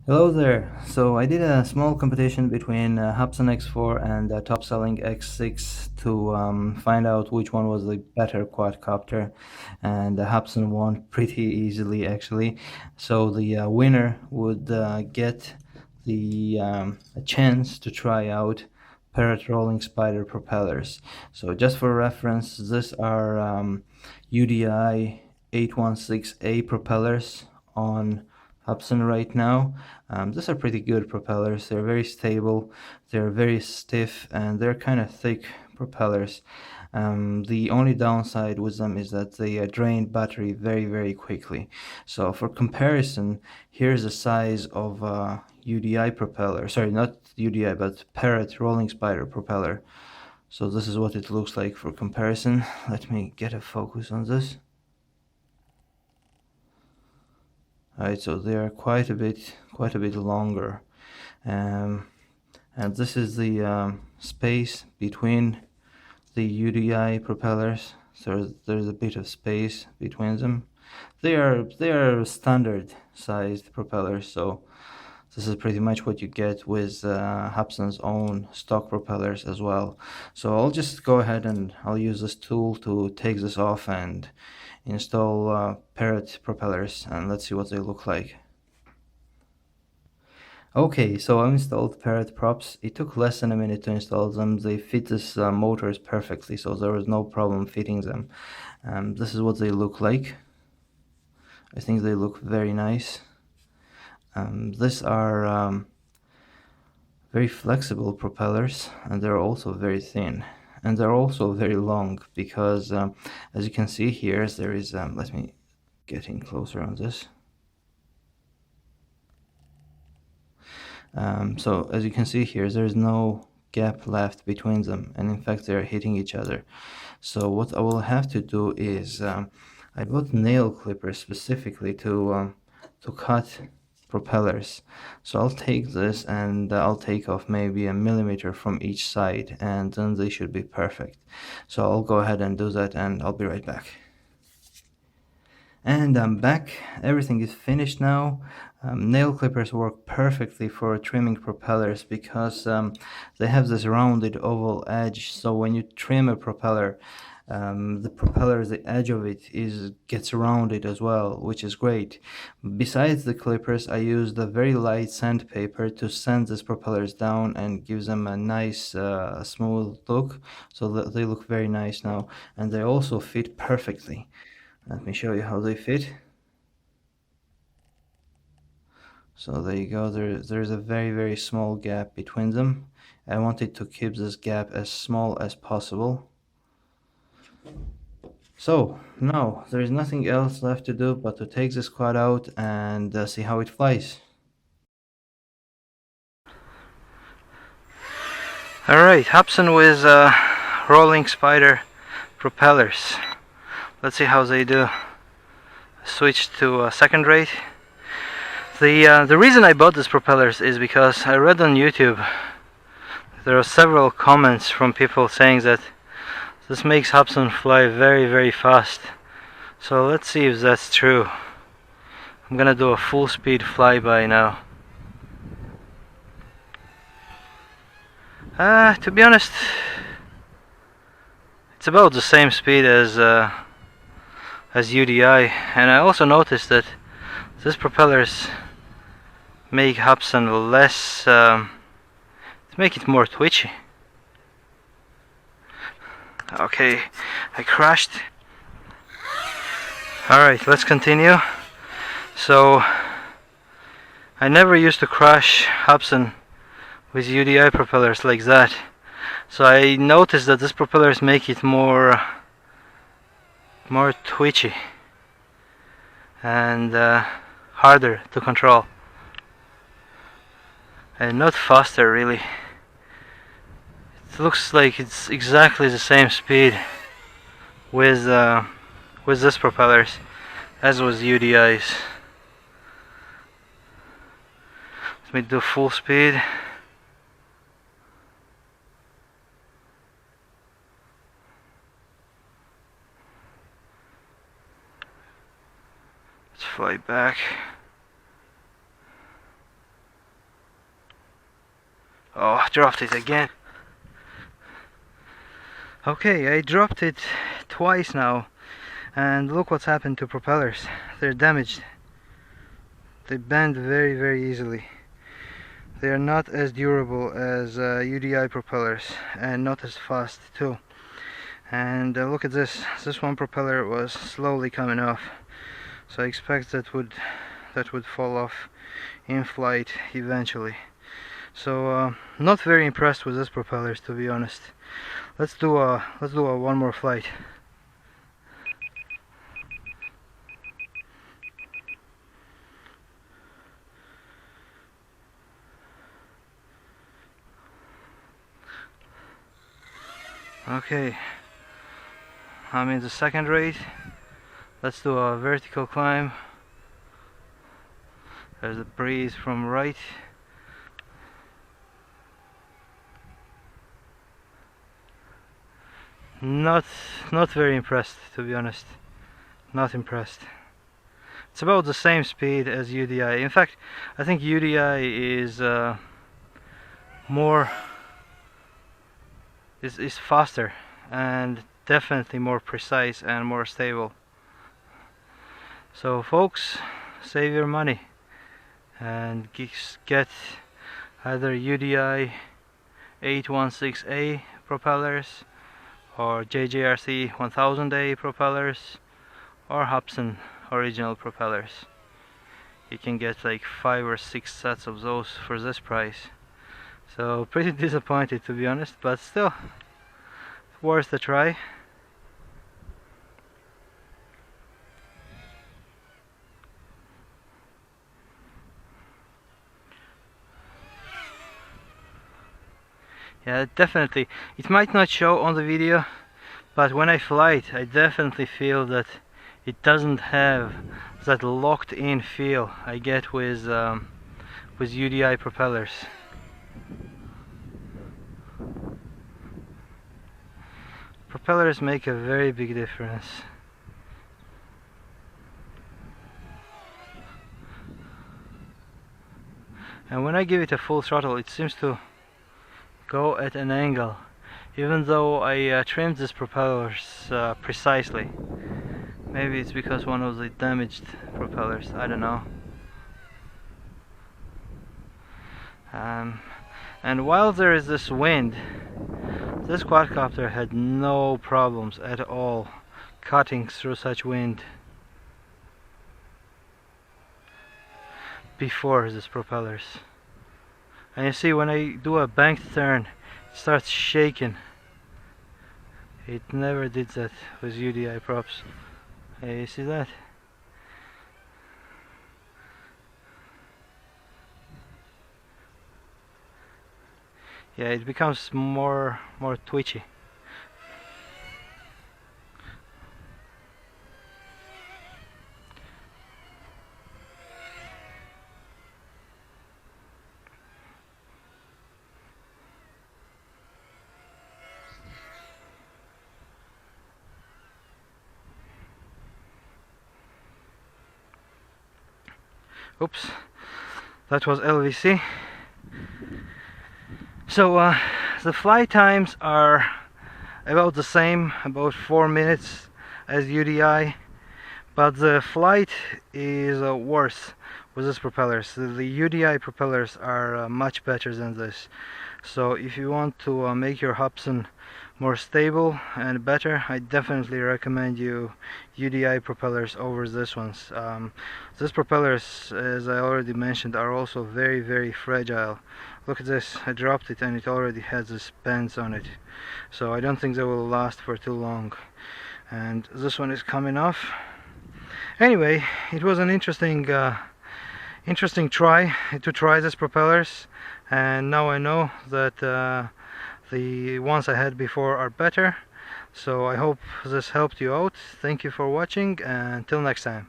Hello there. So I did a small competition between Hubsan X4 and top-selling X6 to find out which one was the better quadcopter, and Hubsan won pretty easily actually. So the winner would get a chance to try out Parrot Rolling Spider propellers. So just for reference, these are UDI H107C propellers on Hubsan right now. These are pretty good propellers. They're very stable, they're very stiff, and they're kind of thick propellers. The only downside with them is that they drain battery very quickly. So for comparison, here's the size of UDI propeller. Sorry, not UDI, but Parrot Rolling Spider propeller. So this is what it looks like for comparison. Let me get a focus on this. Alright, so they are quite a bit longer, and this is the space between the UDI propellers. So there's a bit of space between them. They are standard sized propellers, so this is pretty much what you get with Hubsan's own stock propellers as well. So I'll just go ahead and I'll use this tool to take this off and install Parrot propellers, and let's see what they look like. Okay, so I installed Parrot props. It took less than a minute to install them. They fit this motors perfectly, so there was no problem fitting them. This is what they look like. I think they look very nice. These are very flexible propellers, and they're also very thin. And they're also very long because, as you can see here, there is, let me get in closer on this. So as you can see here, there's no gap left between them, and in fact they're hitting each other. So what I will have to do is I bought nail clippers specifically to cut propellers. So I'll take this and I'll take off maybe a millimeter from each side, and then they should be perfect. So I'll go ahead and do that, and I'll be right back. And I'm back. Everything is finished now. Nail clippers work perfectly for trimming propellers because they have this rounded oval edge. So when you trim a propeller, the edge of it gets rounded as well, which is great. Besides the clippers, I used a very light sandpaper to sand these propellers down and give them a nice smooth look, so that they look very nice now, and they also fit perfectly. Let me show you how they fit. So there you go, there's a very small gap between them. I wanted to keep this gap as small as possible. So now there's nothing else left to do but to take this quad out and see how it flies. Alright, Hubsan with rolling spider propellers. Let's see how they do. Switch to second rate. The reason I bought these propellers is because I read on YouTube there are several comments from people saying that this makes Hubsan fly very fast. So let's see if that's true. I'm gonna do a full speed flyby now. To be honest, it's about the same speed as UDI, and I also noticed that these propellers make Hubsan less, make it more twitchy. Okay, I crashed. Alright, let's continue. So, I never used to crash Hubsan with UDI propellers like that. So I noticed that these propellers make it more twitchy and harder to control, and not faster really. It looks like it's exactly the same speed with these propellers as with UDIs. Let me do full speed. Let's fly back. Oh, I dropped it again. Okay, I dropped it twice now, and look what's happened to propellers. They're damaged. They bend very easily. They are not as durable as UDI propellers, and not as fast too. And look at this. This one propeller was slowly coming off, so I expect that would fall off in flight eventually. So not very impressed with these propellers, to be honest. Let's do a one more flight. Okay, I'm in the second rate. Let's do a vertical climb. There's a breeze from right. Not very impressed, to be honest. Not impressed. It's about the same speed as UDI. In fact, I think UDI is is faster and definitely more precise and more stable. So folks, save your money and get either UDI H107C propellers or JJRC 1000A propellers or Hubsan original propellers. You can get like 5 or 6 sets of those for this price. So pretty disappointed, to be honest, but still worth a try. Yeah, definitely. It might not show on the video, but when I fly it, I definitely feel that it doesn't have that locked in feel I get with UDI propellers. Propellers make a very big difference. And when I give it a full throttle, it seems to go at an angle, even though I trimmed these propellers precisely. Maybe it's because one of the damaged propellers, I don't know. And while there is this wind, this quadcopter had no problems at all cutting through such wind before these propellers. And you see, when I do a banked turn, it starts shaking. It never did that with UDI props. Hey, you see that? Yeah, it becomes more twitchy. Oops, that was LVC. So the flight times are about the same, about 4 minutes as UDI, but the flight is worse with these propellers. The UDI propellers are much better than this. So if you want to make your Hubsan more stable and better, I definitely recommend you UDI propellers over this ones. These propellers, as I already mentioned, are also very fragile. Look at this, I dropped it and it already has these bends on it, so I don't think they will last for too long. And this one is coming off. Anyway, it was an interesting try to try these propellers, and now I know that the ones I had before are better. So I hope this helped you out. Thank you for watching, and until next time.